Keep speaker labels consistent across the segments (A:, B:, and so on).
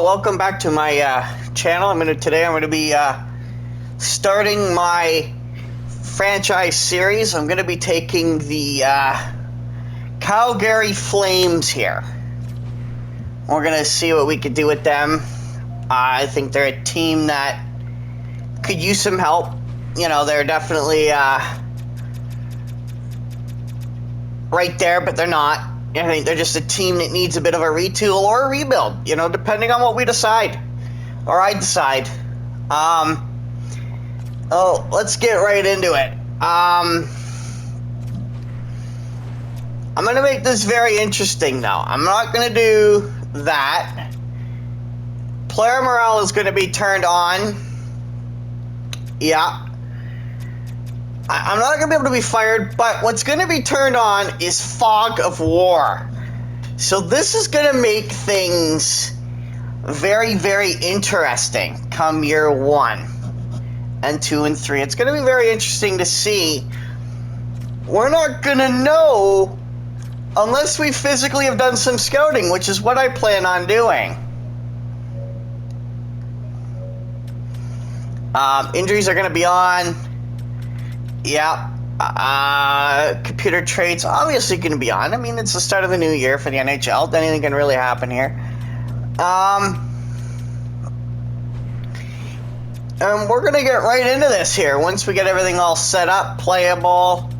A: welcome back to my channel. Today I'm going to be starting my franchise series. I'm going to be taking the Calgary Flames here. We're going to see what we could do with them. I think they're a team that could use some help. You know, they're definitely right there, but they're not. I think they're just a team that needs a bit of a retool or a rebuild, you know, depending on what we decide, or I decide. Let's get right into it. I'm going to make this very interesting, though. I'm not going to do that. Player morale is going to be turned on. Yeah. I'm not going to be able to be fired, but what's going to be turned on is fog of war. So this is going to make things very, very interesting come year 1 and 2 and 3. It's going to be very interesting to see. We're not going to know unless we physically have done some scouting, which is what I plan on doing. Injuries are going to be on. Yeah, computer trades obviously going to be on. I mean, it's the start of the new year for the NHL. Anything can really happen here. And we're going to get right into this here. Once we get everything all set up, playable.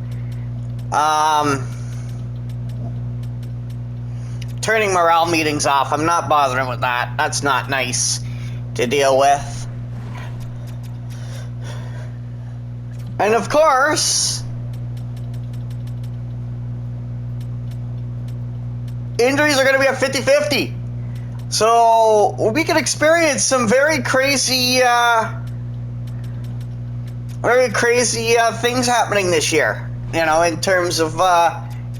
A: Turning morale meetings off. I'm not bothering with that. That's not nice to deal with. And of course, injuries are going to be at 50-50. So we could experience some very crazy things happening this year, you know, in terms of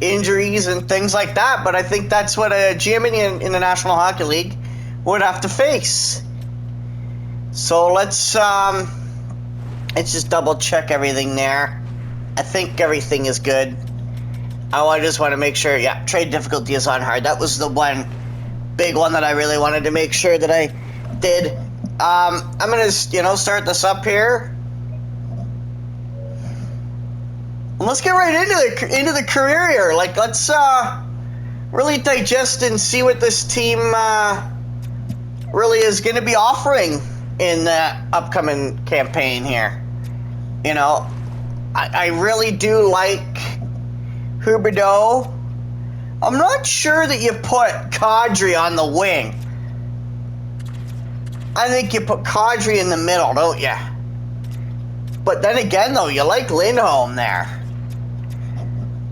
A: injuries and things like that. But I think that's what a GM in the National Hockey League would have to face. So let's just double check everything there. I think everything is good. I just want to make sure, yeah, trade difficulty is on hard. That was the one big one that I really wanted to make sure that I did. I'm going to, you know, start this up here. And let's get right into the career here. Like, let's really digest and see what this team really is going to be offering in the upcoming campaign here. You know, I really do like Huberdeau. I'm not sure that you put Kadri on the wing. I think you put Kadri in the middle, don't you? But then again, though, you like Lindholm there.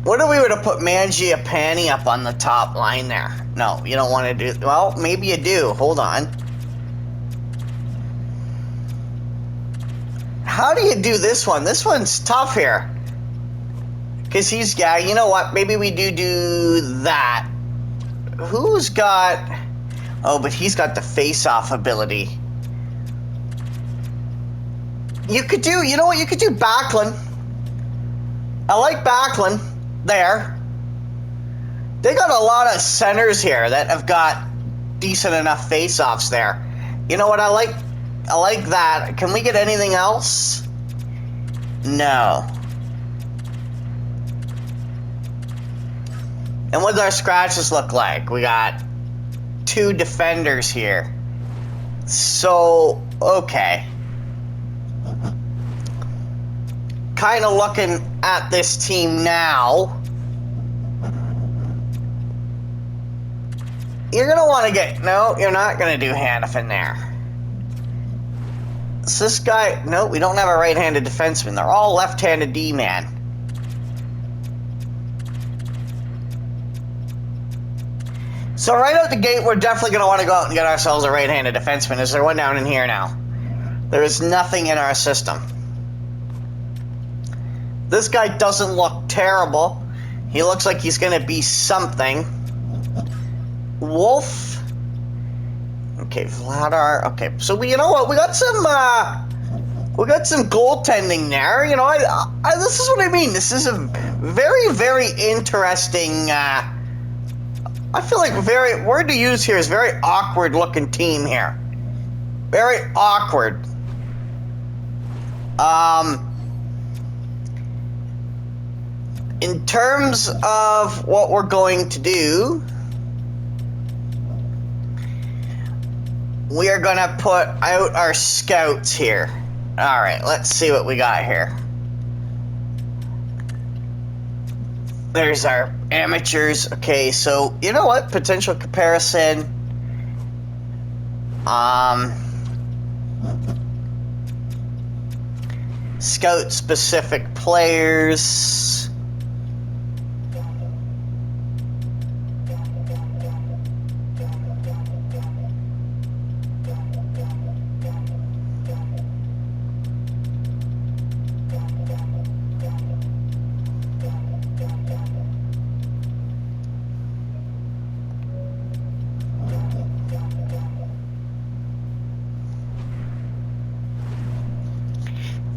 A: What if we were to put Mangiapane up on the top line there? No, you don't want to do... Well, maybe you do. Hold on. How do you do this one? This one's tough here. Because he's... Yeah, you know what? Maybe we do that. Who's got... Oh, but he's got the face-off ability. You could do... You know what? You could do Backlund. I like Backlund there. They got a lot of centers here that have got decent enough face-offs there. You know what? I like that. Can we get anything else? No. And what do our scratches look like? We got 2 defenders here. So, okay. Kind of looking at this team now. You're going to want to get... No, you're not going to do Hanifin there. So this guy... No, we don't have a right-handed defenseman. They're all left-handed D-man. So right out the gate, we're definitely going to want to go out and get ourselves a right-handed defenseman. Is there one down in here now? There is nothing in our system. This guy doesn't look terrible. He looks like he's going to be something. Wolf... Okay, Vladar. Okay, so you know what? We got some goaltending there. You know, this is what I mean. This is a very, very interesting I feel like word to use here is very awkward looking team here. Very awkward. In terms of what we're going to do, we are going to put out our scouts here. All right, let's see what we got here. There's our amateurs. Okay, so you know what? Potential comparison. Scout specific players.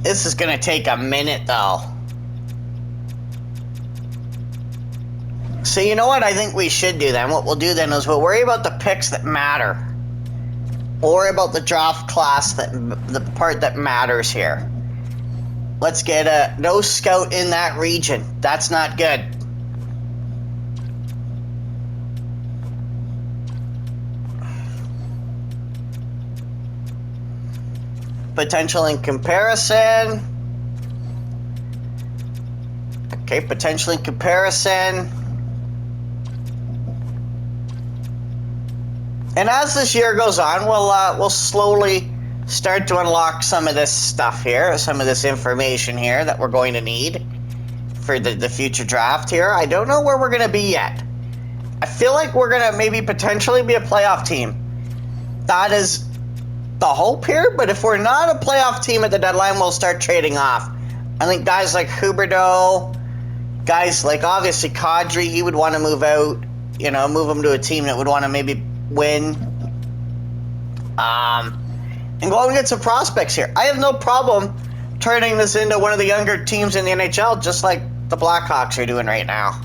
A: This is going to take a minute, though. So you know what I think we should do then? What we'll do then is we'll worry about the picks that matter. We'll worry about the draft class, the part that matters here. Let's get a no scout in that region. That's not good. Potential in comparison. Okay, potential in comparison. And as this year goes on, we'll slowly start to unlock some of this stuff here, some of this information here that we're going to need for the future draft here. I don't know where we're going to be yet. I feel like we're going to maybe potentially be a playoff team. That is the hope here, but if we're not a playoff team at the deadline, we'll start trading off. I think guys like Huberdeau, guys like obviously Kadri, he would want to move out, you know, move him to a team that would want to maybe win. And go out and get some prospects here. I have no problem turning this into one of the younger teams in the NHL, just like the Blackhawks are doing right now.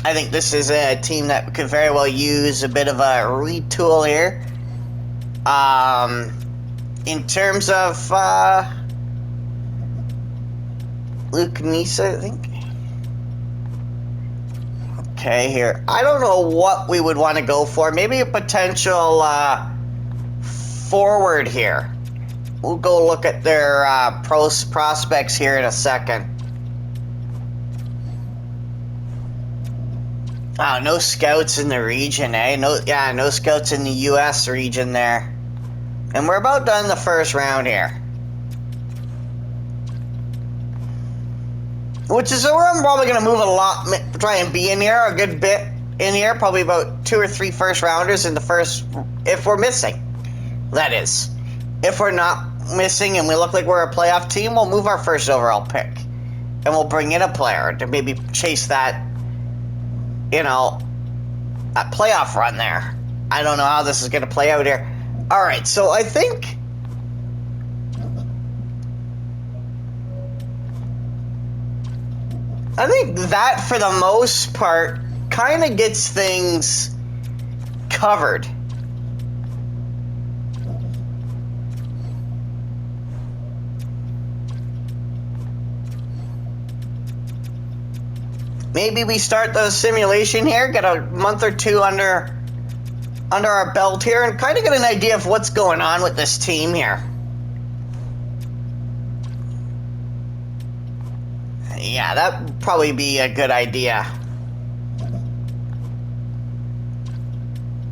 A: I think this is a team that could very well use a bit of a retool here. In terms of Luke Nisa, I think. Okay, here. I don't know what we would want to go for. Maybe a potential forward here. We'll go look at their prospects here in a second. Oh, no scouts in the region, eh? No scouts in the U.S. region there. And we're about done the first round here. Which is where I'm probably going to move a lot, try and be in here a good bit in here. Probably about 2 or 3 first rounders in the first, if we're missing. That is. If we're not missing and we look like we're a playoff team, we'll move our first overall pick. And we'll bring in a player to maybe chase that, you know, that playoff run there. I don't know how this is going to play out here. All right, so I think that for the most part kind of gets things covered. Maybe we start the simulation here, get a month or two under our belt here, and kind of get an idea of what's going on with this team here. Yeah, that would probably be a good idea.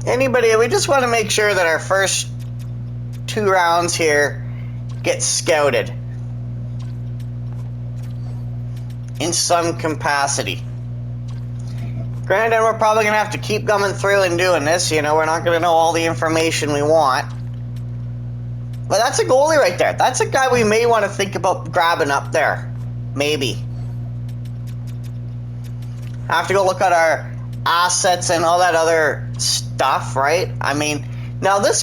A: We just want to make sure that our first 2 rounds here get scouted in some capacity. Granted, we're probably going to have to keep coming through and doing this. You know, we're not going to know all the information we want. But that's a goalie right there. That's a guy we may want to think about grabbing up there. Maybe. I have to go look at our assets and all that other stuff, right? I mean, now this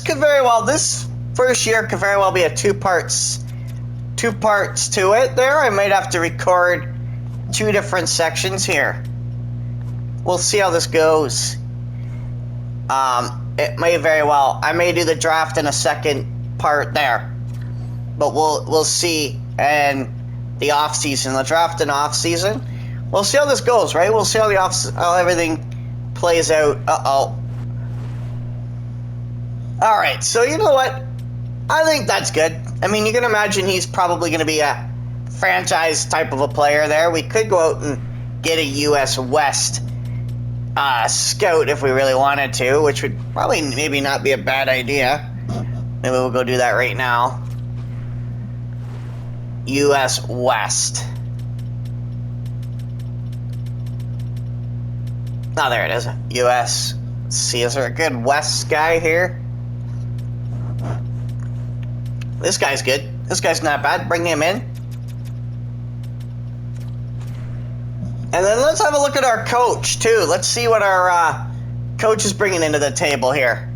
A: first year could very well be a 2 parts two parts to it there. I might have to record two different sections here. We'll see how this goes. It may very well. I may do the draft in a second part there, but we'll see. And the off season, the draft and off season. We'll see how this goes, right? We'll see how everything plays out. All right. So you know what? I think that's good. I mean, you can imagine he's probably going to be a franchise type of a player there. We could go out and get a U.S. West scout if we really wanted to, which would probably maybe not be a bad idea. Maybe we'll go do that right now. U.S. West. Oh, there it is. U.S. See, is there a good West guy here? This guy's good. This guy's not bad. Bring him in. And then let's have a look at our coach, too. Let's see what our coach is bringing into the table here.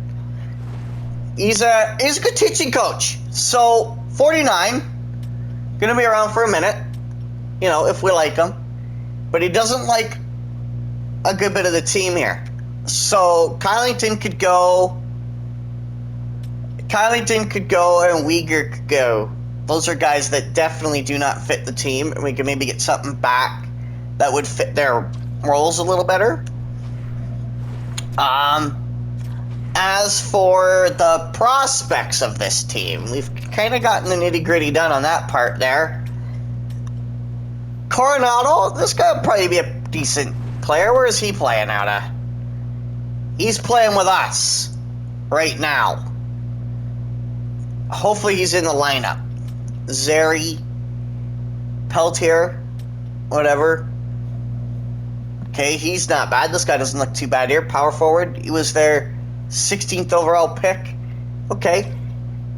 A: He's a good teaching coach. So, 49. Going to be around for a minute. You know, if we like him. But he doesn't like a good bit of the team here. So, Kylington could go. Kylington could go and Uyghur could go. Those are guys that definitely do not fit the team. And we can maybe get something back that would fit their roles a little better. As for the prospects of this team, we've kind of gotten the nitty-gritty done on that part there. Coronado, this guy would probably be a decent player. Where is he playing out of? He's playing with us right now. Hopefully he's in the lineup. Zeri, Peltier, whatever. Okay, he's not bad. This guy doesn't look too bad here. Power forward. He was their 16th overall pick. Okay.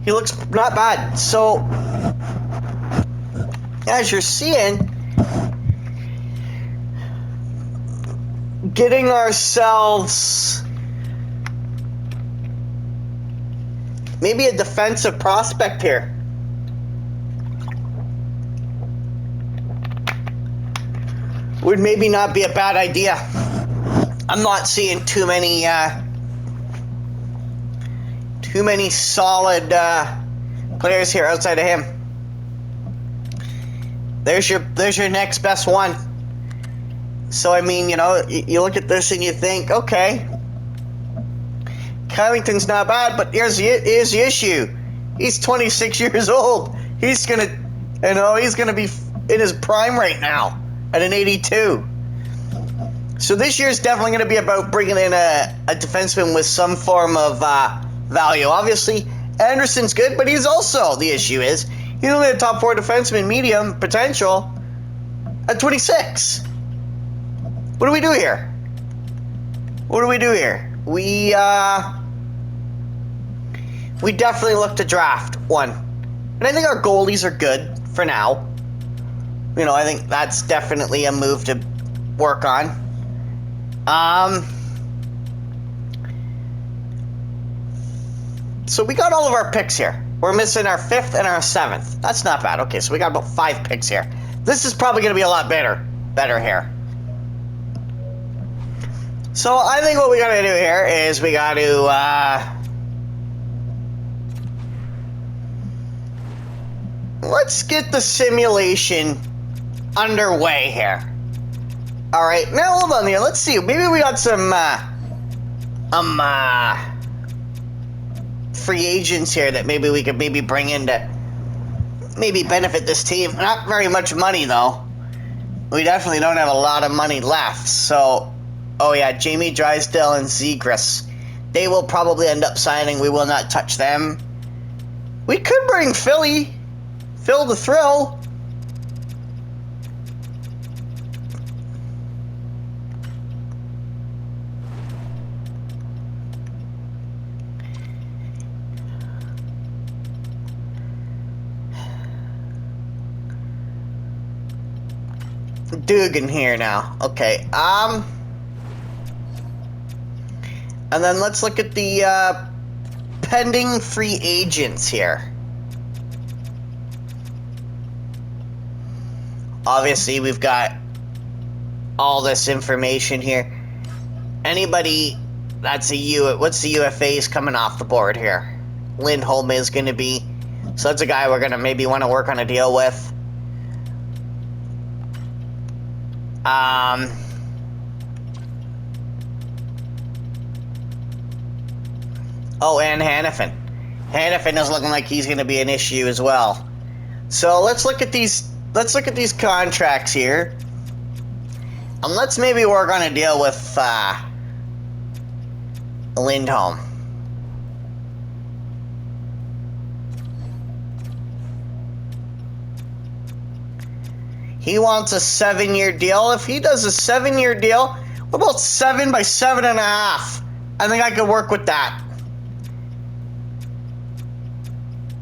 A: He looks not bad. So, as you're seeing, getting ourselves maybe a defensive prospect here. Would maybe not be a bad idea. I'm not seeing too many solid players here outside of him. There's your next best one. So I mean, you know, you look at this and you think, okay, Kylington's not bad, but here's the issue. He's 26 years old. He's gonna be in his prime right now. At an 82. So this year's definitely going to be about bringing in a defenseman with some form of value. Obviously, Anderson's good, but he's also, the issue is, he's only a top 4 defenseman, medium potential, at 26. What do we do here? What do we do here? We definitely look to draft one. And I think our goalies are good for now. You know, I think that's definitely a move to work on. So we got all of our picks here. We're missing our 5th and our 7th. That's not bad. Okay, so we got about 5 picks here. This is probably going to be a lot better here. So I think what we got to do here is we got to let's get the simulation underway here. All right, now hold on here. Let's see. Maybe we got some free agents here that maybe we could bring in to maybe benefit this team. Not very much money though. We definitely don't have a lot of money left. So, oh yeah, Jamie Drysdale and Zegras. They will probably end up signing. We will not touch them. We could bring Phil the Thrill. Dugan here now. Okay. And then let's look at the pending free agents here. Obviously, we've got all this information here. Anybody that's what's the UFAs coming off the board here? Lindholm is going to be, so that's a guy we're going to maybe want to work on a deal with. Oh, and Hannafin. Hannafin is looking like he's going to be an issue as well. So let's look at these. Let's look at these contracts here, and let's maybe work on a deal with Lindholm. He wants a 7-year deal. If he does a 7-year deal, what about 7 by 7.5? I think I could work with that.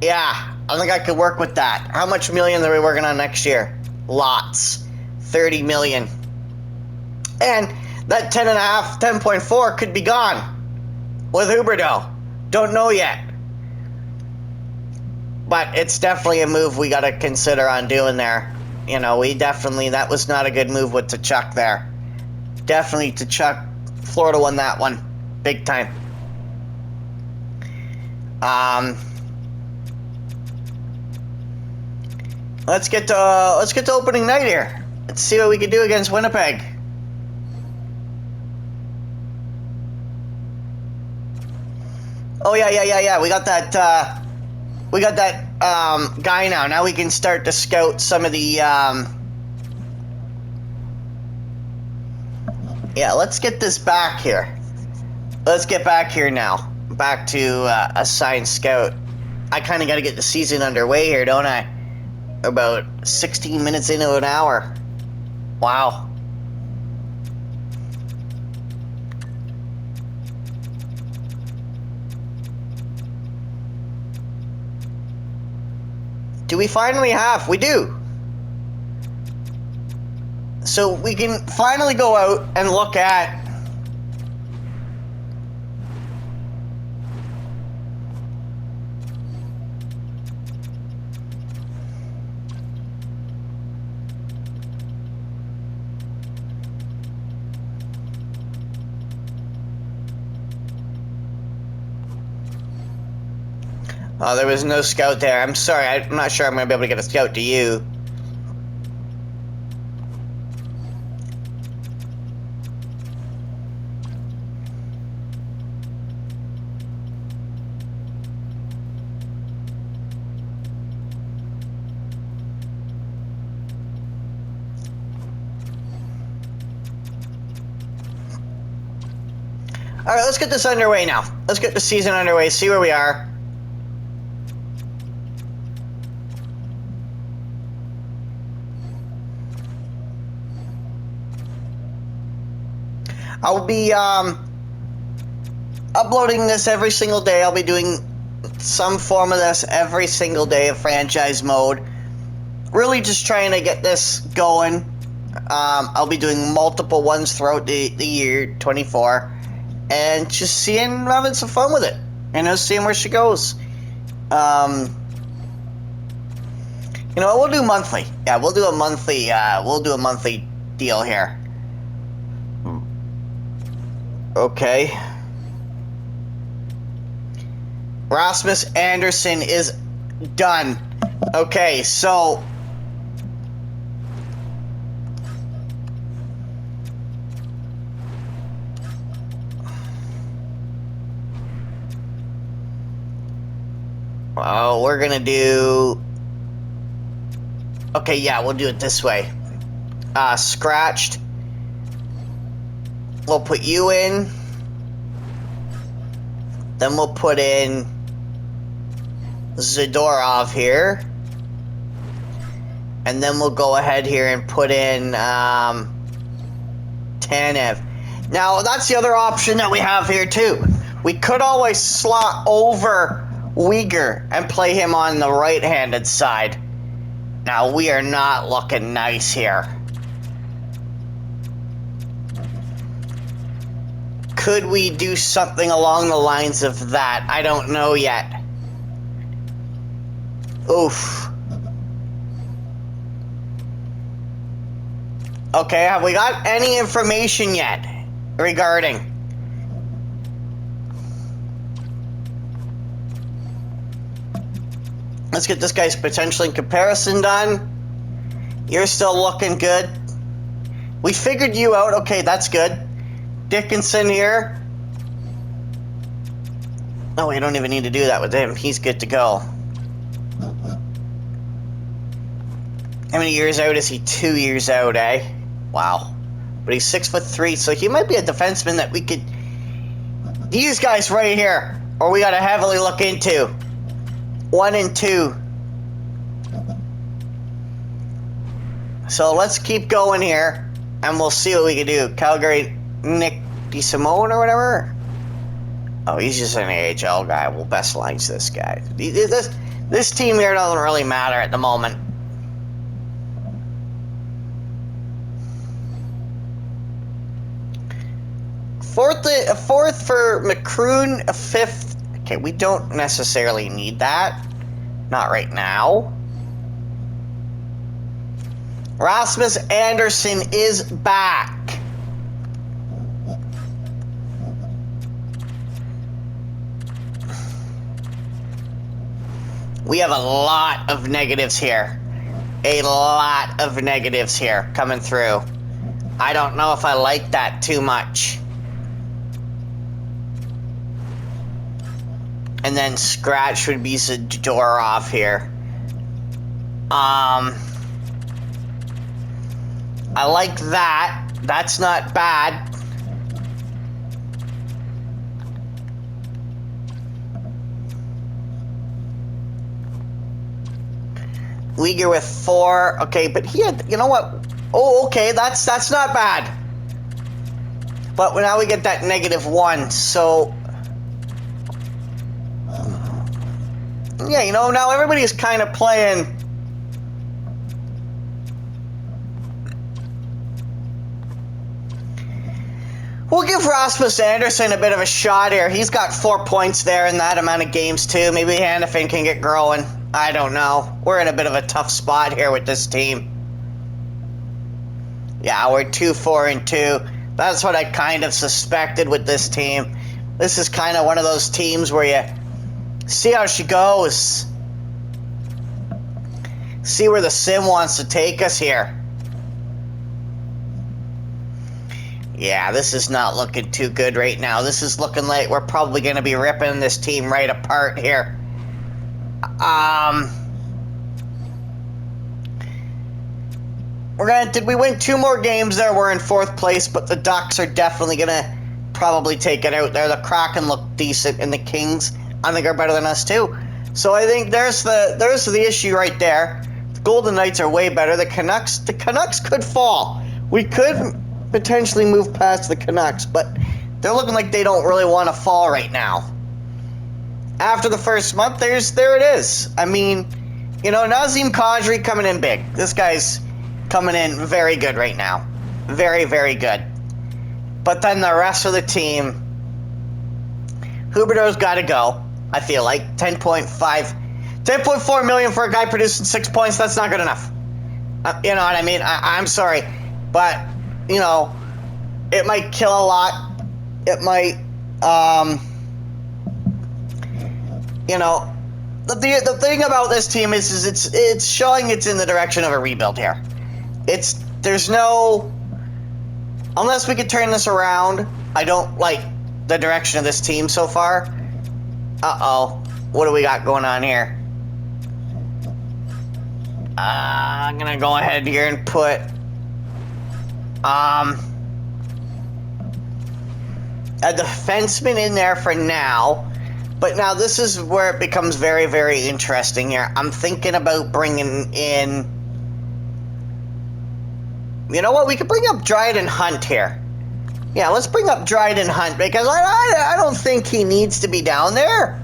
A: Yeah, I think I could work with that. How much millions are we working on next year? Lots. 30 million. And that 10.5, 10.4 could be gone with Huberdeau. Don't know yet. But it's definitely a move we got to consider on doing there. You know, that was not a good move with Tkachuk there. Definitely Tkachuk. Florida won that one. Big time. Let's get to opening night here. Let's see what we can do against Winnipeg. Oh yeah. We got that. Guy now. Now we can start to scout some of the. Yeah, let's get this back here. Let's get back here now. Back to assign scout. I kind of got to get the season underway here, don't I? About 16 minutes into an hour. Wow. Do we finally have? We do. So we can finally go out and look at oh, there was no scout there. I'm sorry. I'm not sure I'm going to be able to get a scout to you. All right, let's get this underway now. Let's get the season underway, see where we are. I'll be uploading this every single day. I'll be doing some form of this every single day of franchise mode. Really just trying to get this going. I'll be doing multiple ones throughout the year 24. And just having some fun with it. You know, seeing where she goes. You know, we'll do monthly. Yeah, we'll do a monthly deal here. Okay. Rasmus Anderson is done. Okay, so we're gonna do. Okay, yeah, we'll do it this way. Scratched. We'll put you in. Then we'll put in Zadorov here. And then we'll go ahead here and put in Tanev. Now, that's the other option that we have here, too. We could always slot over Uyghur and play him on the right-handed side. Now, we are not looking nice here. Could we do something along the lines of that? I don't know yet. Oof. Okay, have we got any information yet regarding? Let's get this guy's potential in comparison done. You're still looking good. We figured you out. Okay, that's good. Dickinson here. Oh, we don't even need to do that with him. He's good to go. How many years out is he? 2 years out, eh? Wow. But he's 6'3", so he might be a defenseman that we could... These guys right here, or we gotta heavily look into. 1 and 2. So let's keep going here, and we'll see what we can do. Calgary, Nick DeSimone or whatever? Oh, he's just an AHL guy. We'll best lines this guy. This team here doesn't really matter at the moment. A fourth for McCroon, a fifth. Okay, we don't necessarily need that. Not right now. Rasmus Anderson is back. We have a lot of negatives here. A lot of negatives here coming through. I don't know if I like that too much. And then scratch would be Zadorov here. I like that. That's not bad. Uyghur with 4. Okay, but he had, you know what? Oh, okay, that's not bad. But now we get that -1, so... Yeah, you know, now everybody's kind of playing... We'll give Rasmus Anderson a bit of a shot here. He's got 4 points there in that amount of games, too. Maybe Hannafin can get growing. I don't know. We're in a bit of a tough spot here with this team. Yeah, we're 2-4-2. That's what I kind of suspected with this team. This is kind of one of those teams where you see how she goes. See where the sim wants to take us here. Yeah, this is not looking too good right now. This is looking like we're probably going to be ripping this team right apart here. Granted, we win 2 more games there. We're in 4th place, but the Ducks are definitely going to probably take it out there. The Kraken look decent, and the Kings, I think, are better than us too. So I think there's the issue right there. The Golden Knights are way better. The Canucks could fall. We could potentially move past the Canucks, but they're looking like they don't really want to fall right now. After the first month, there it is. I mean, you know, Nazem Kadri coming in big. This guy's coming in very good right now. Very, very good. But then the rest of the team, Huberdeau's got to go, I feel like. 10.4 million for a guy producing 6 points, that's not good enough. You know what I mean? I'm sorry. But, you know, it might kill a lot. It might, you know, the thing about this team is it's showing it's in the direction of a rebuild here. There's no, unless we could turn this around, I don't like the direction of this team so far. Uh-oh. What do we got going on here? I'm gonna go ahead here and put a defenseman in there for now. But now this is where it becomes very, very interesting here. I'm thinking about bringing in... You know what? We could bring up Dryden Hunt here. Yeah, let's bring up Dryden Hunt because I don't think he needs to be down there.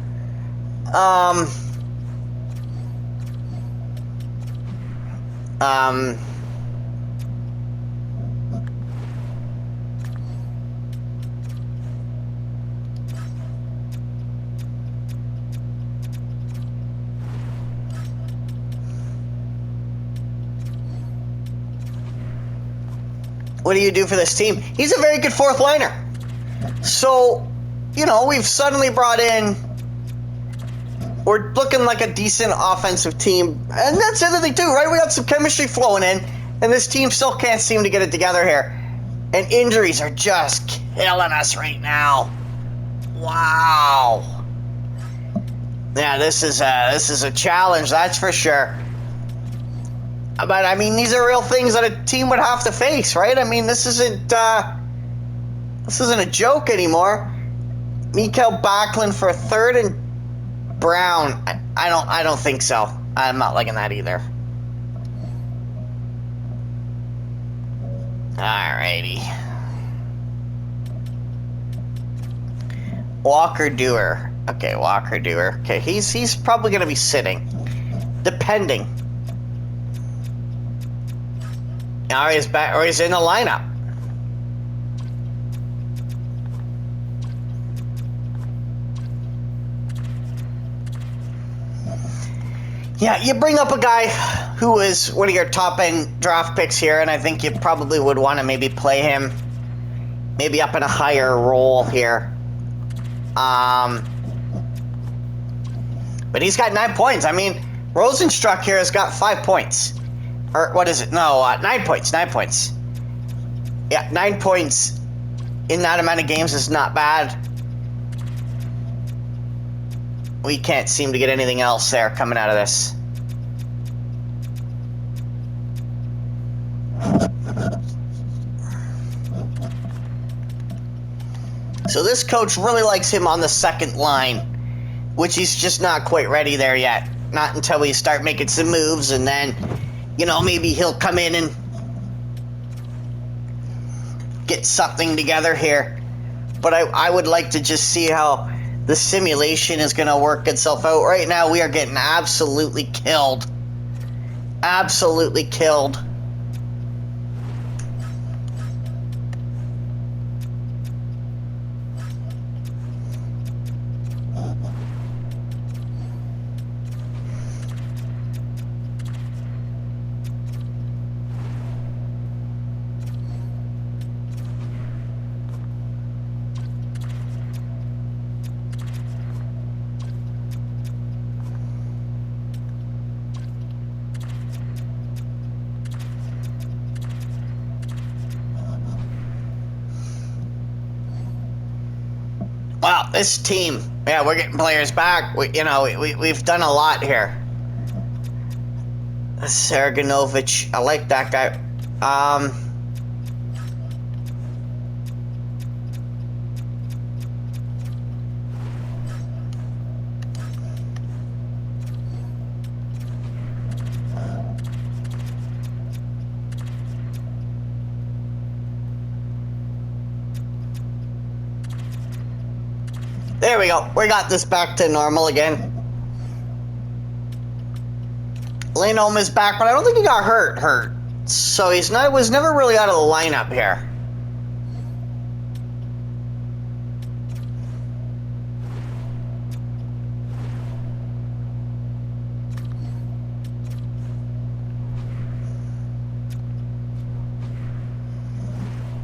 A: What do you do for this team? He's a very good fourth liner. So, you know, we've suddenly brought in... We're looking like a decent offensive team. And that's the other thing, too, right? We got some chemistry flowing in, and this team still can't seem to get it together here. And injuries are just killing us right now. Wow. Yeah, this is a challenge, that's for sure. But, I mean, these are real things that a team would have to face, right? I mean, this isn't a joke anymore. Mikael Backlund for third and Brown. I don't think so. I'm not liking that either. Alrighty. Walker Dewar. Okay, Walker Dewar. Okay, he's probably gonna be sitting. Depending. Now he's back, or he's in the lineup. Yeah, you bring up a guy who is one of your top-end draft picks here, and I think you probably would want to maybe play him maybe up in a higher role here. But he's got 9 points. I mean, Rosenstruck here has got 5 points. Or what is it? No, 9 points. 9 points. Yeah, 9 points in that amount of games is not bad. We can't seem to get anything else there coming out of this. So this coach really likes him on the second line, which he's just not quite ready there yet. Not until we start making some moves, and then, you know, maybe he'll come in and get something together here. But I would like to just see how the simulation is going to work itself out. Right now, we are getting absolutely killed. Absolutely killed. Wow, this team, yeah, we're getting players back. We've done a lot here. Serganovich, I like that guy. There we go. We got this back to normal again. Lindholm is back, but I don't think he got hurt. So was never really out of the lineup here.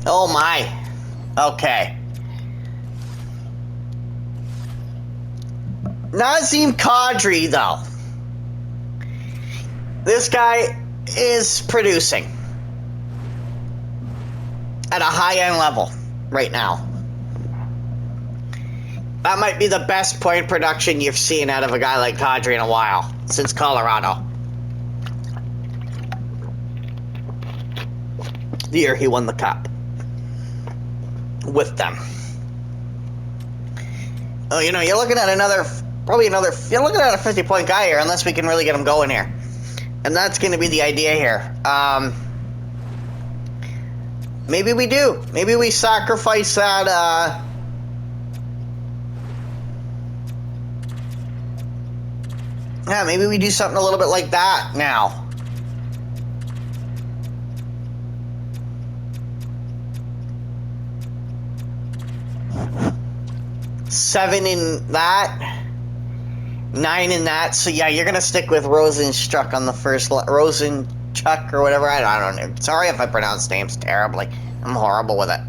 A: Oh my. Okay. Nazem Kadri, though. This guy is producing at a high-end level right now. That might be the best point production you've seen out of a guy like Kadri in a while, since Colorado. The year he won the cup with them. Oh, you know, you're looking at you're looking at a 50-point guy here, unless we can really get him going here. And that's going to be the idea here. Maybe we do. Maybe we sacrifice that, yeah, maybe we do something a little bit like that now. Seven in that. 9 in that. So, yeah, you're going to stick with Rosenstruck on the first... Rosenchuck or whatever. I don't know. Sorry if I pronounced names terribly. I'm horrible with it.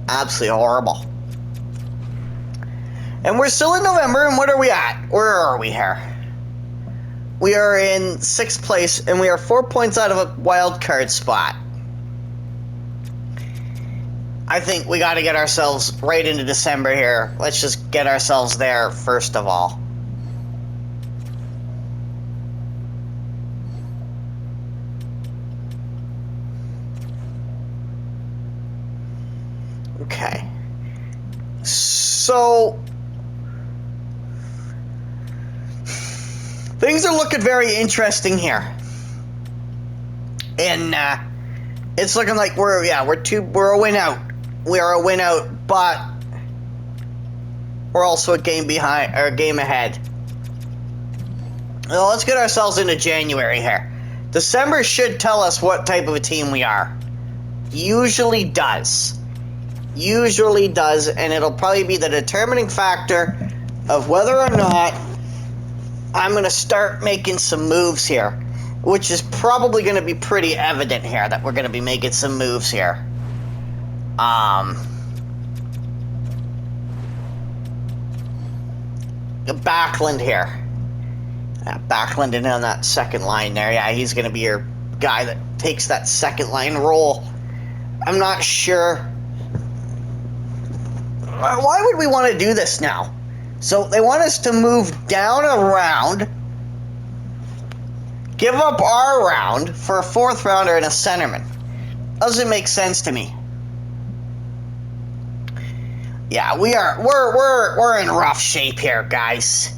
A: Absolutely horrible. And we're still in November, and what are we at? Where are we here? We are in 6th place, and we are 4 points out of a wild card spot. I think we got to get ourselves right into December here. Let's just get ourselves there first of all. Okay. So things are looking very interesting here. And it's looking like we're a win out. We are a win out, but we're also a game behind or a game ahead. Well, let's get ourselves into January here. December should tell us what type of a team we are. Usually does. Usually does, and it'll probably be the determining factor of whether or not I'm going to start making some moves here, which is probably going to be pretty evident here that we're going to be making some moves here. Backlund here. Backlund in on that second line there. Yeah, he's going to be your guy that takes that second line role. I'm not sure. Why would we want to do this now? So they want us to move down a round, give up our round for a 4th rounder and a centerman. Doesn't make sense to me. Yeah, we're in rough shape here, guys.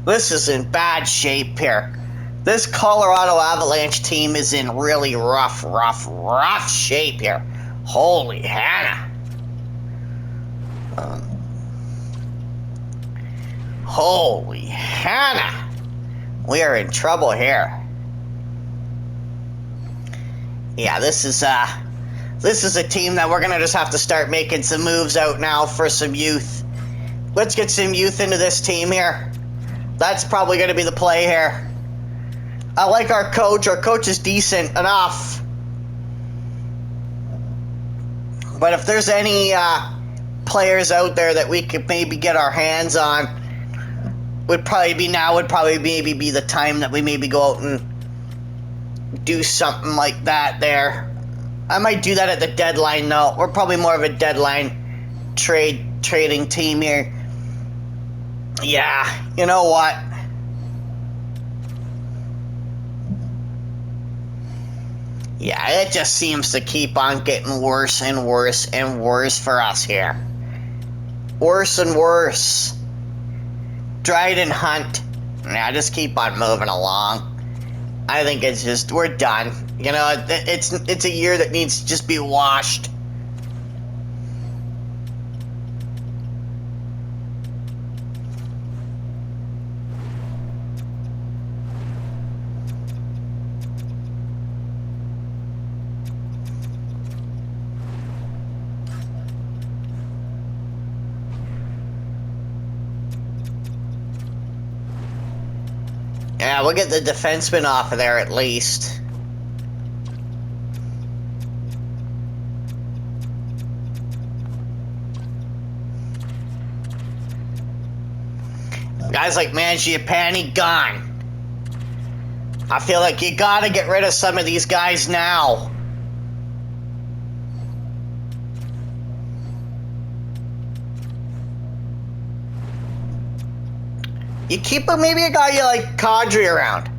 A: This is in bad shape here. This Colorado Avalanche team is in really rough shape here. Holy Hannah. Holy Hannah. We are in trouble here. Yeah, this is a team that we're going to just have to start making some moves out now for some youth. Let's get some youth into this team here. That's probably going to be the play here. I like our coach. Our coach is decent enough. But if there's any players out there that we could maybe get our hands on, would probably be maybe be the time that we maybe go out and do something like that there. I might do that at the deadline though. We're probably more of a deadline trading team here. Yeah, you know what? Yeah, it just seems to keep on getting worse and worse and worse for us here. Worse and worse. Dryden Hunt. Yeah, just keep on moving along. I think it's just, we're done. You know, it's a year that needs to just be washed. Yeah, we'll get the defenseman off of there at least. Guys like Mangiapane gone. I feel like you gotta get rid of some of these guys now. You keep maybe a guy like Kadri around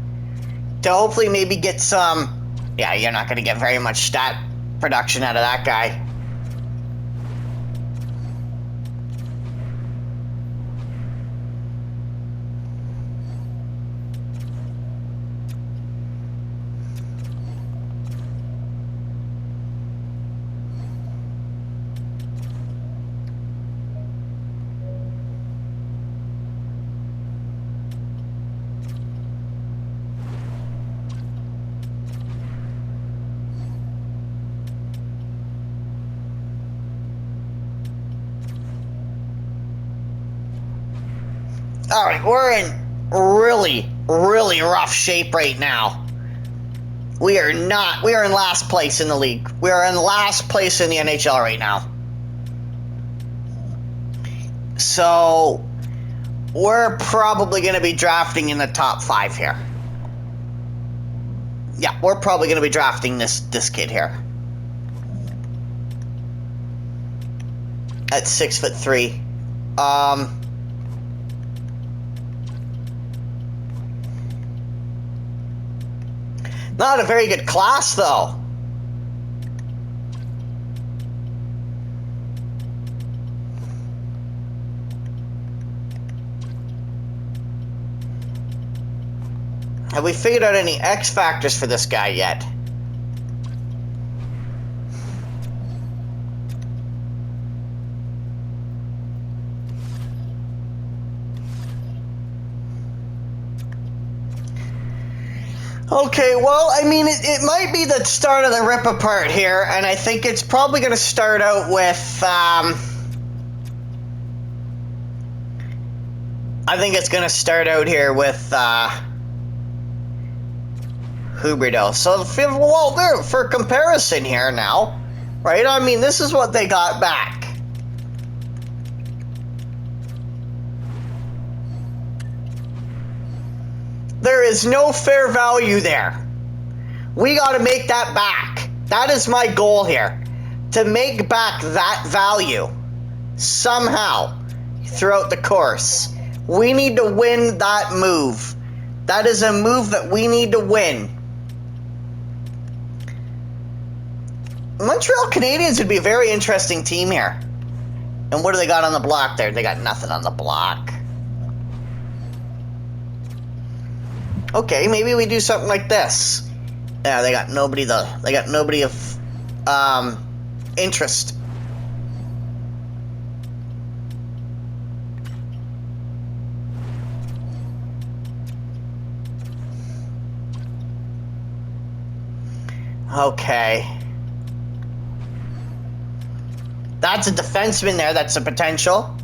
A: to hopefully maybe get some. Yeah, you're not going to get very much stat production out of that guy. Alright, we're in really rough shape right now. We are not. We are in last place in the league. We are in last place in the NHL right now. So we're probably going to be drafting in the top 5 here. Yeah, we're probably going to be drafting this kid here. At 6'3". Not a very good class, though. Have we figured out any X factors for this guy yet? Okay, well, I mean, it might be the start of the rip apart here, and I think it's probably going to start out with, I think it's going to start out here with, Huberdeau. So, well, there, for comparison here now, right? I mean, this is what they got back. There is no fair value there. We got to make that back. That is my goal here. To make back that value somehow throughout the course. We need to win that move. That is a move that we need to win. Montreal Canadiens would be a very interesting team here. And what do they got on the block there? They got nothing on the block. Okay, maybe we do something like this. Yeah, they got nobody though. They got nobody of interest. Okay. That's a defenseman there, that's a potential.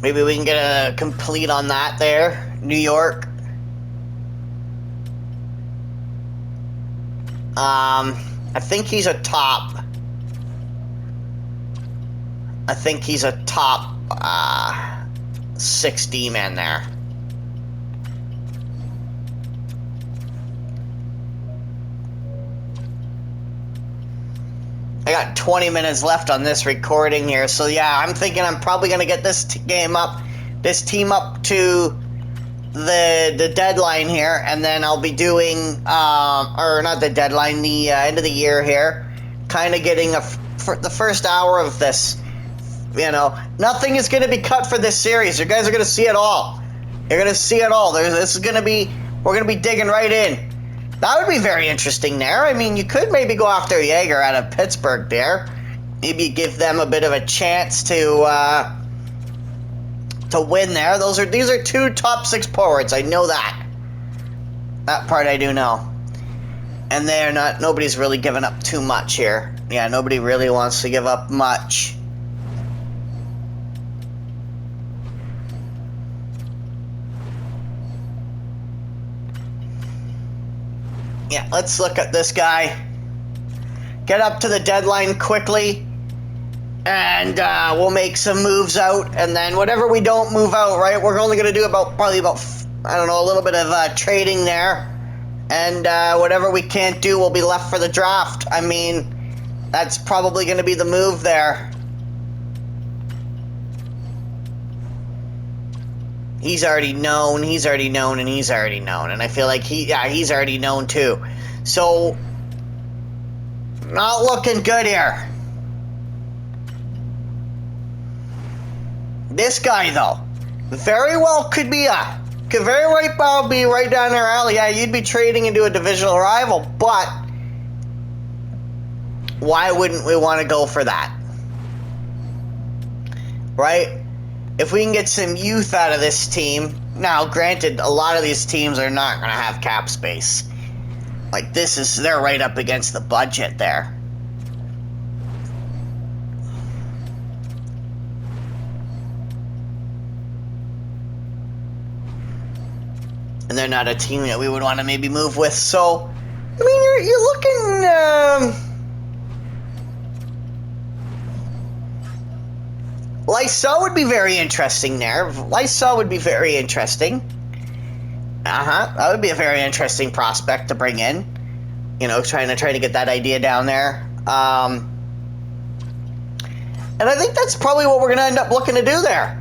A: Maybe we can get a complete on that there. New York. I think he's a top. I think he's a top 6D man there. I got 20 minutes left on this recording here, so yeah, I'm thinking I'm probably gonna get this team up to the deadline here, and then I'll be doing or not the deadline, the end of the year here, kind of getting for the first hour of this. You know, nothing is going to be cut for this series. You guys are going to see it all. You're going to see it all. This is going to be, we're going to be digging right in. That would be very interesting there. I mean, you could maybe go after Jaeger out of Pittsburgh there. Maybe give them a bit of a chance to win there. These are 2 top 6 forwards. I know that. That part I do know. And nobody's really giving up too much here. Yeah, nobody really wants to give up much. Yeah, let's look at this guy. Get up to the deadline quickly, and we'll make some moves out, and then whatever we don't move out, right, we're only going to do probably about, I don't know, a little bit of trading there, and whatever we can't do will be left for the draft. I mean, that's probably going to be the move there. He's already known, and he's already known, and I feel like he's already known too. So, not looking good here. This guy, though, very well could very well be right down their alley. Yeah, you'd be trading into a divisional rival, but why wouldn't we want to go for that? Right? If we can get some youth out of this team, now granted, a lot of these teams are not going to have cap space. Like they're right up against the budget there. and they're not a team that we would want to maybe move with. So, I mean, you're looking. Lysell would be very interesting there. Lysell would be very interesting. That would be a very interesting prospect to bring in. You know, trying to get that idea down there. And I think that's probably what we're going to end up looking to do there.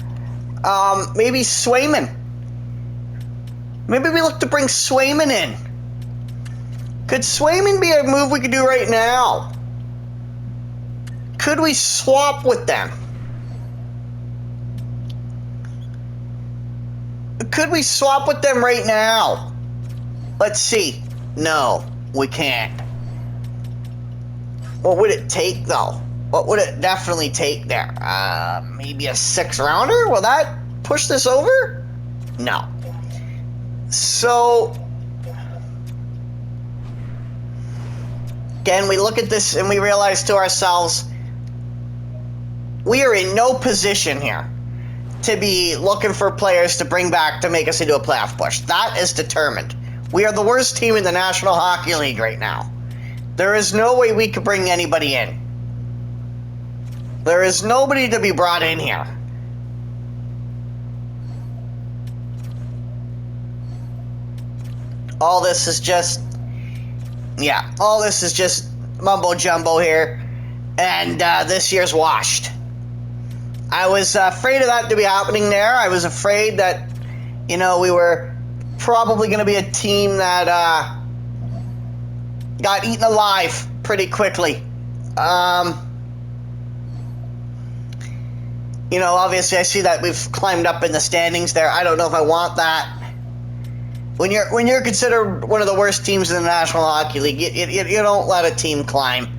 A: Maybe Swayman. Maybe we look to bring Swayman in. Could Swayman be a move we could do right now? Could we swap with them? Could we swap with them right now? Let's see. No, we can't. What would it take, though? What would it definitely take there? Maybe a 6-rounder? Will that push this over? No. So, again, we look at this and we realize to ourselves, we are in no position here to be looking for players to bring back to make us into a playoff push. That is determined. We are the worst team in the National Hockey League right now. There is no way we could bring anybody in. There is nobody to be brought in here. All this is just mumbo jumbo here, and this year's washed. I was afraid of that to be happening there. I was afraid that, we were probably going to be a team that got eaten alive pretty quickly. Obviously I see that we've climbed up in the standings there. I don't know if I want that. When you're considered one of the worst teams in the National Hockey League, you don't let a team climb.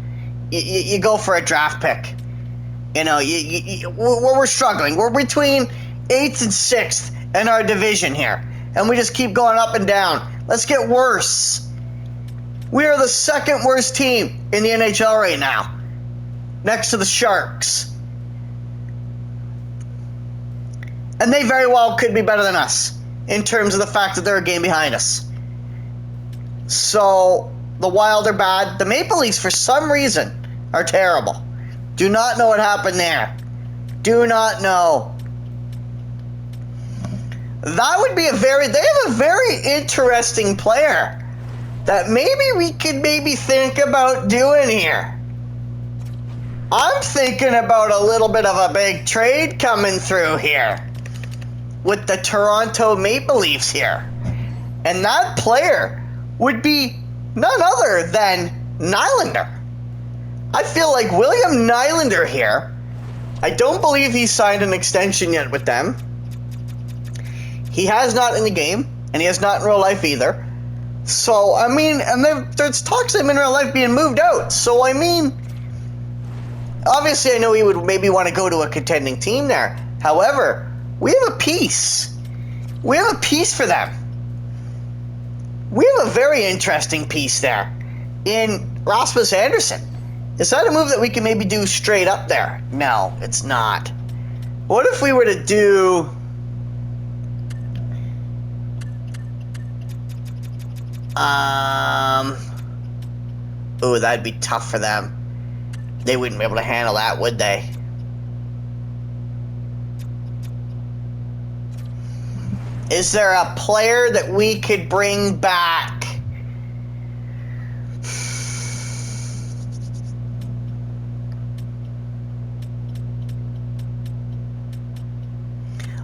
A: You go for a draft pick. We're struggling. We're between 8th and 6th in our division here, and we just keep going up and down. Let's get worse. We are the 2nd worst team in the NHL right now, next to the Sharks. And they very well could be better than us in terms of the fact that they're a game behind us. So, the Wild are bad. The Maple Leafs, for some reason, are terrible. Do not know what happened there. Do not know. That would be they have a very interesting player that maybe we could think about doing here. I'm thinking about a little bit of a big trade coming through here with the Toronto Maple Leafs here. And that player would be none other than Nylander. I feel like William Nylander here. I don't believe he's signed an extension yet with them. He has not in the game, and he has not in real life either. So, and there's talks of him in real life being moved out. So, obviously I know he would maybe want to go to a contending team there. However, we have a piece. We have a piece for them. We have a very interesting piece there in Rasmus Andersson. Is that a move that we can maybe do straight up there? No, it's not. What if we were to do... Ooh, that'd be tough for them. They wouldn't be able to handle that, would they? Is there a player that we could bring back?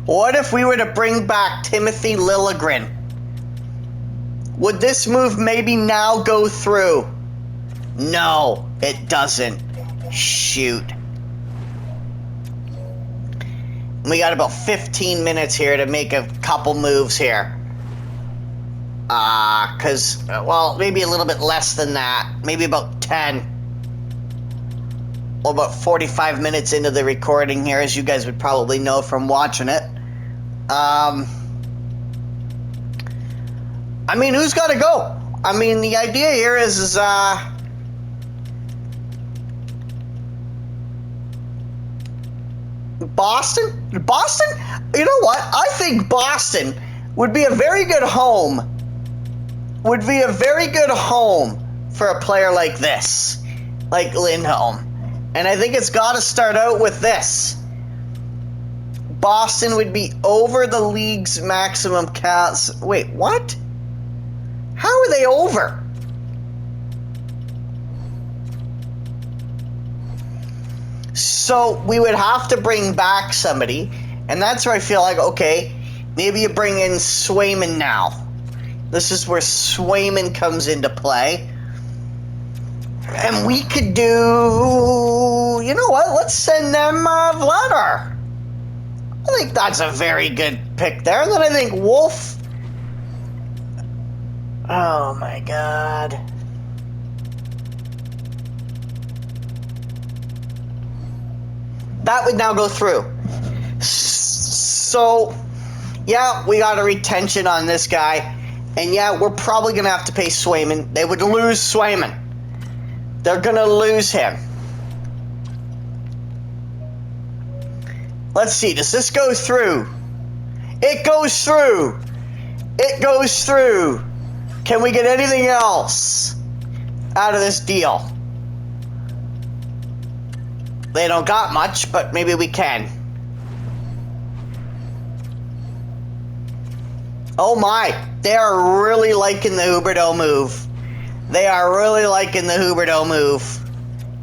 A: What if we were to bring back Timothy Liljegren? Would this move maybe now go through? No, it doesn't. Shoot. We got about 15 minutes here to make a couple moves here. Maybe a little bit less than that. Maybe about 10. Well, about 45 minutes into the recording here, as you guys would probably know from watching it. Who's got to go? The idea here is Boston? Boston? You know what? I think Boston would be a very good home. Would be a very good home for a player like this, like Lindholm. And I think it's got to start out with this. Boston would be over the league's maximum caps. Wait, what? How are they over? So we would have to bring back somebody, and that's where I feel like, okay, maybe you bring in Swayman now. This is where Swayman comes into play. And we could do, you know what, let's send them Vladar. I think that's a very good pick there. And then I think Wolf. Oh my god. That would now go through. So, yeah, we got a retention on this guy. And yeah, we're probably going to have to pay Swayman. They would lose Swayman. They're going to lose him. Let's see, does this go through? It goes through. It goes through. Can we get anything else out of this deal? They don't got much, but maybe we can. Oh my, they are really liking the Huberdeau move. They are really liking the Huberdeau move.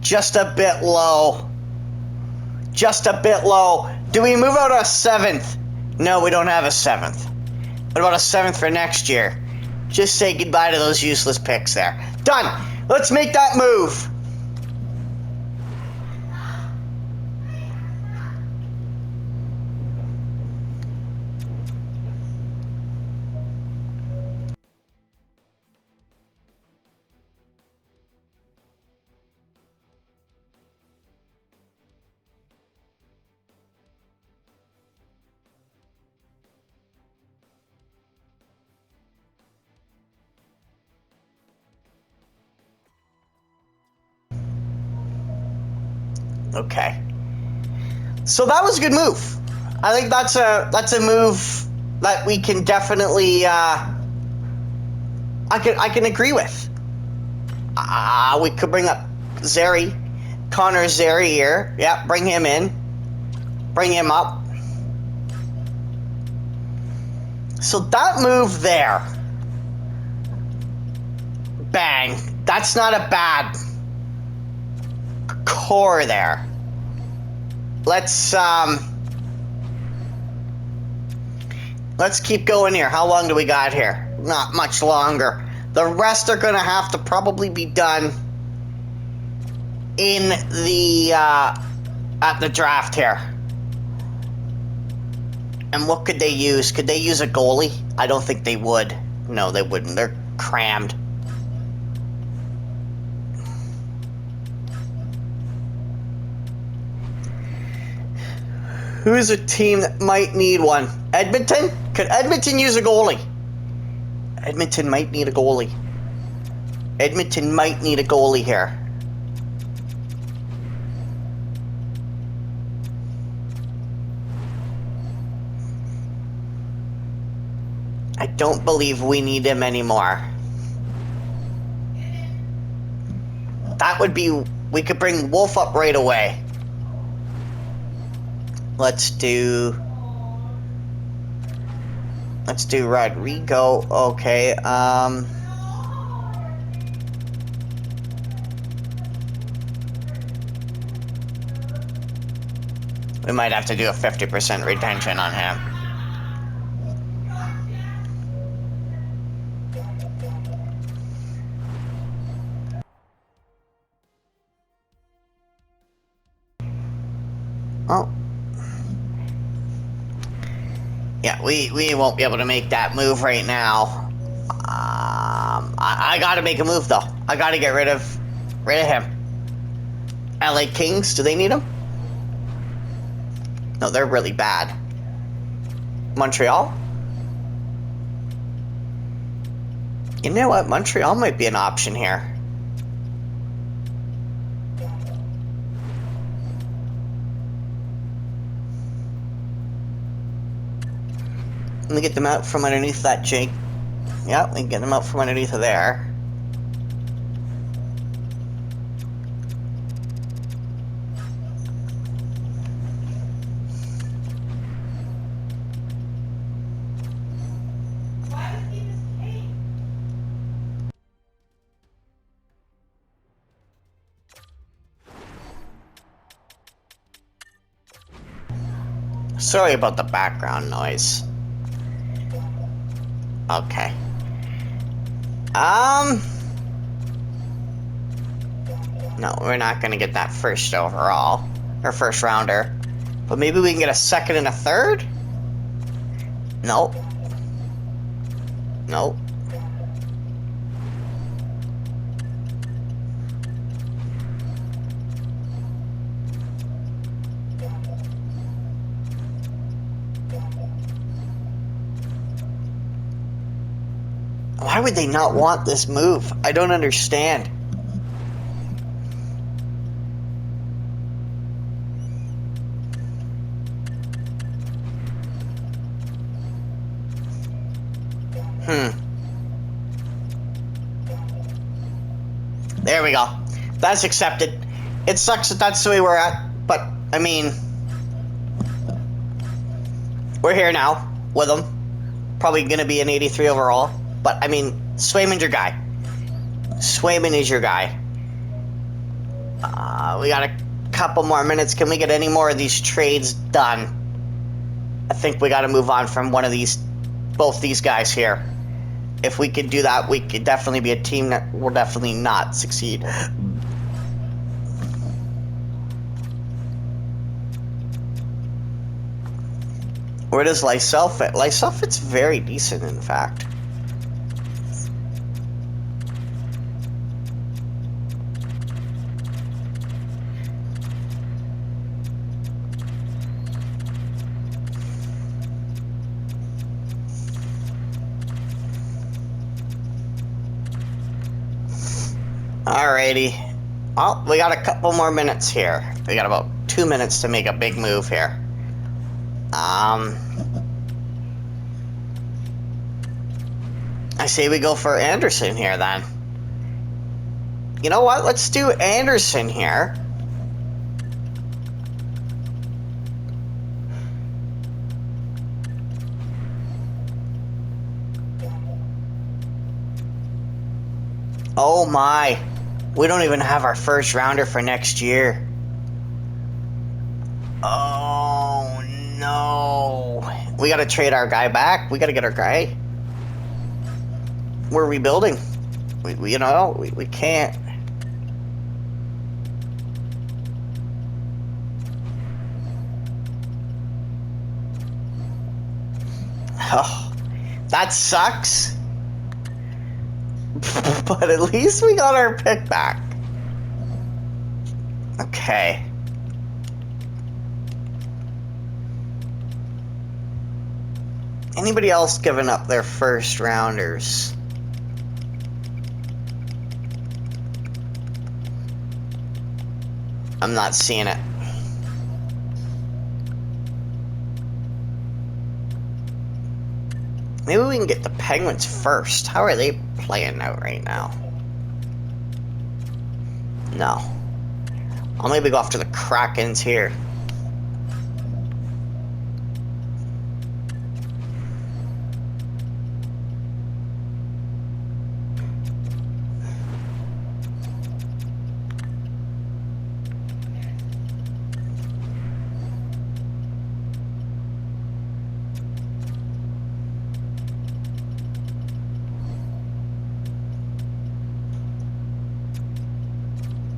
A: Just a bit low. Just a bit low. Do we move out a 7th? No, we don't have a 7th. What about a 7th for next year? Just say goodbye to those useless picks there. Done. Let's make that move. Okay. So that was a good move. I think that's a move that we can definitely I can agree with. We could bring up Zary, Connor Zary here. Yeah, bring him in. Bring him up. So that move there. Bang. That's not a bad core there. Let's keep going here. How long do we got here? Not much longer. The rest are gonna have to probably be done in the at the draft here. And what could they use? Could they use a goalie? I don't think they would. No, they wouldn't. They're crammed. Who is a team that might need one? Edmonton? Could Edmonton use a goalie? Edmonton might need a goalie. Edmonton might need a goalie here. I don't believe we need him anymore. That would be... We could bring Wolf up right away. Let's do Rodrigo. Okay, we might have to do a 50% retention on him. Oh. Yeah, we won't be able to make that move right now. I gotta make a move though. I gotta get rid of him. LA Kings, do they need him? No, they're really bad. Montreal? You know what? Montreal might be an option here. Let me get them out from underneath that Jake. Yeah, we can get them out from underneath of there. Sorry about the background noise. Okay. No, we're not gonna get that first overall. Or first rounder. But maybe we can get a second and a third? Nope. Nope. Why would they not want this move? I don't understand. There we go. That's accepted. It sucks that that's the way we're at, but, I mean, we're here now with them. Probably going to be an 83 overall, but, I mean, Swayman's your guy. Swayman is your guy. We got a couple more minutes. Can we get any more of these trades done? I think we got to move on from both these guys here. If we could do that, we could definitely be a team that will definitely not succeed. Where does Lysel fit? Lysel fits very decent, in fact. Alrighty. Well, we got a couple more minutes here. We got about 2 minutes to make a big move here. I say we go for Anderson here then. You know what? Let's do Anderson here. Oh my. We don't even have our first rounder for next year. Oh no. We gotta trade our guy back. We gotta get our guy. We're rebuilding. We can't. Oh, that sucks. But at least we got our pick back. Okay. Anybody else giving up their first rounders? I'm not seeing it. Maybe we can get the Penguins first. How are they playing out right now? No. I'll maybe go after the Krakens here.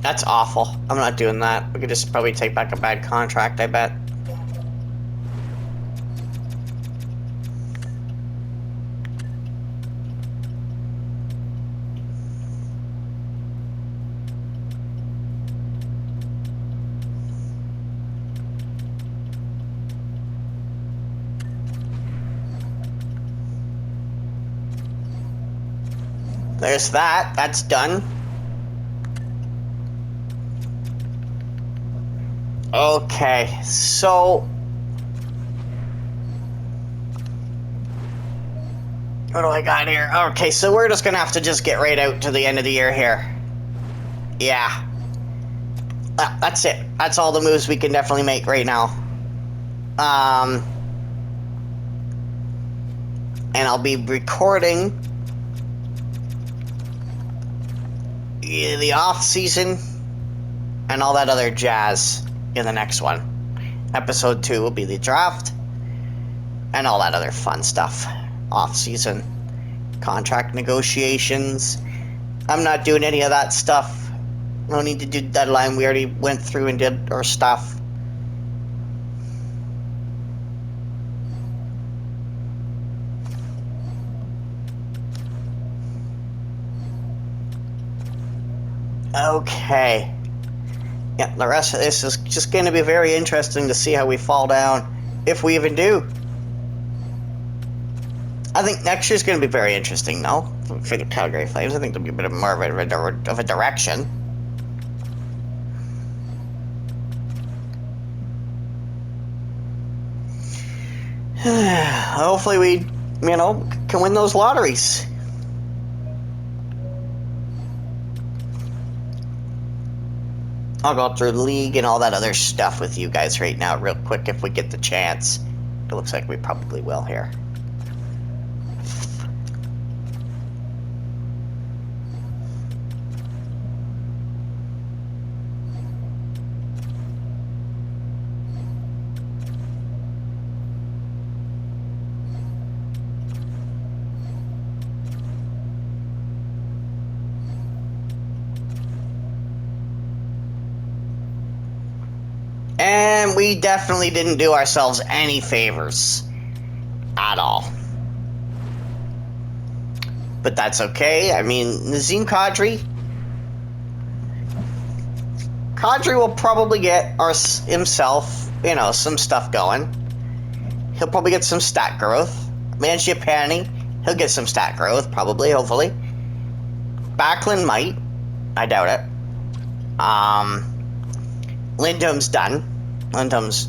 A: That's awful. I'm not doing that. We could just probably take back a bad contract, I bet. There's that. That's done. Okay, so What do I got here? Okay, so we're just gonna have to just get right out to the end of the year here. Yeah. That's it. That's all the moves we can definitely make right now. And I'll be recording the off season and all that other jazz in the next one. Episode 2 will be the draft and all that other fun stuff. Off season contract negotiations. I'm not doing any of that stuff. No need to do deadline. We already went through and did our stuff. Okay. Yeah, the rest of this is just going to be very interesting to see how we fall down, if we even do. I think next year's going to be very interesting, though, for the Calgary Flames. I think there'll be a bit more of a direction. Hopefully we, can win those lotteries. I'll go through the league and all that other stuff with you guys right now real quick if we get the chance. It looks like we probably will here. And we definitely didn't do ourselves any favors at all. But that's okay. I mean, Nazem Kadri will probably get himself, some stuff going. He'll probably get some stat growth. Mangiapane, he'll get some stat growth, probably, hopefully. Backlund might. I doubt it. Lindholm's done. Lindholm's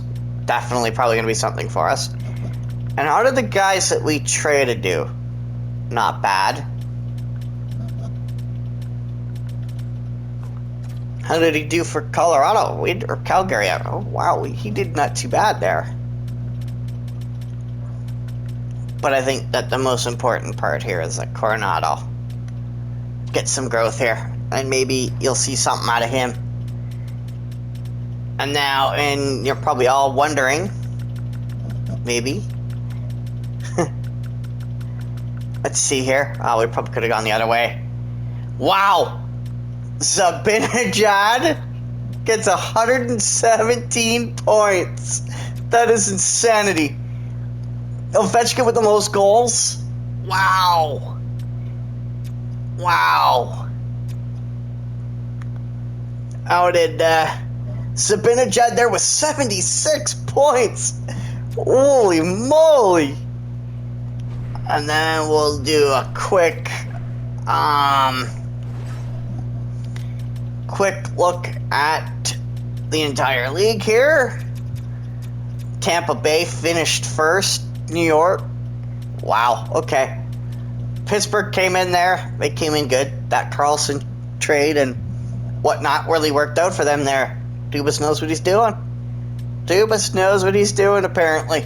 A: definitely probably going to be something for us. And how did the guys that we traded do? Not bad. How did he do for Colorado? Or Calgary? Oh, wow. He did not too bad there. But I think that the most important part here is that Coronado gets some growth here. And maybe you'll see something out of him. And you're probably all wondering, maybe. Let's see here. Oh, we probably could have gone the other way. Wow! Zibanejad gets 117 points. That is insanity. Ovechkin with the most goals. Wow. Wow. How did Zibanejad there with 76 points? Holy moly. And then we'll do a quick look at the entire league here. Tampa Bay finished first. New York. Wow, okay. Pittsburgh came in there. They came in good. That Carlson trade and whatnot really worked out for them there. Dubas knows what he's doing. Dubas knows what he's doing, apparently.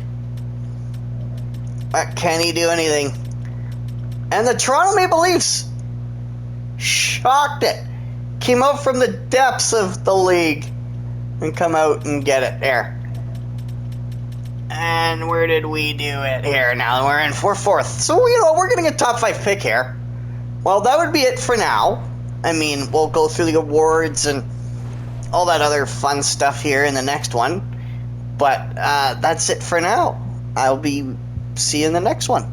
A: But can he do anything? And the Toronto Maple Leafs shocked it. Came out from the depths of the league and come out and get it there. And where did we do it here? Now we're in 4th. So, we're getting a top 5 pick here. Well, that would be it for now. I mean, we'll go through the awards and all that other fun stuff here in the next one. But that's it for now. I'll be seeing the next one.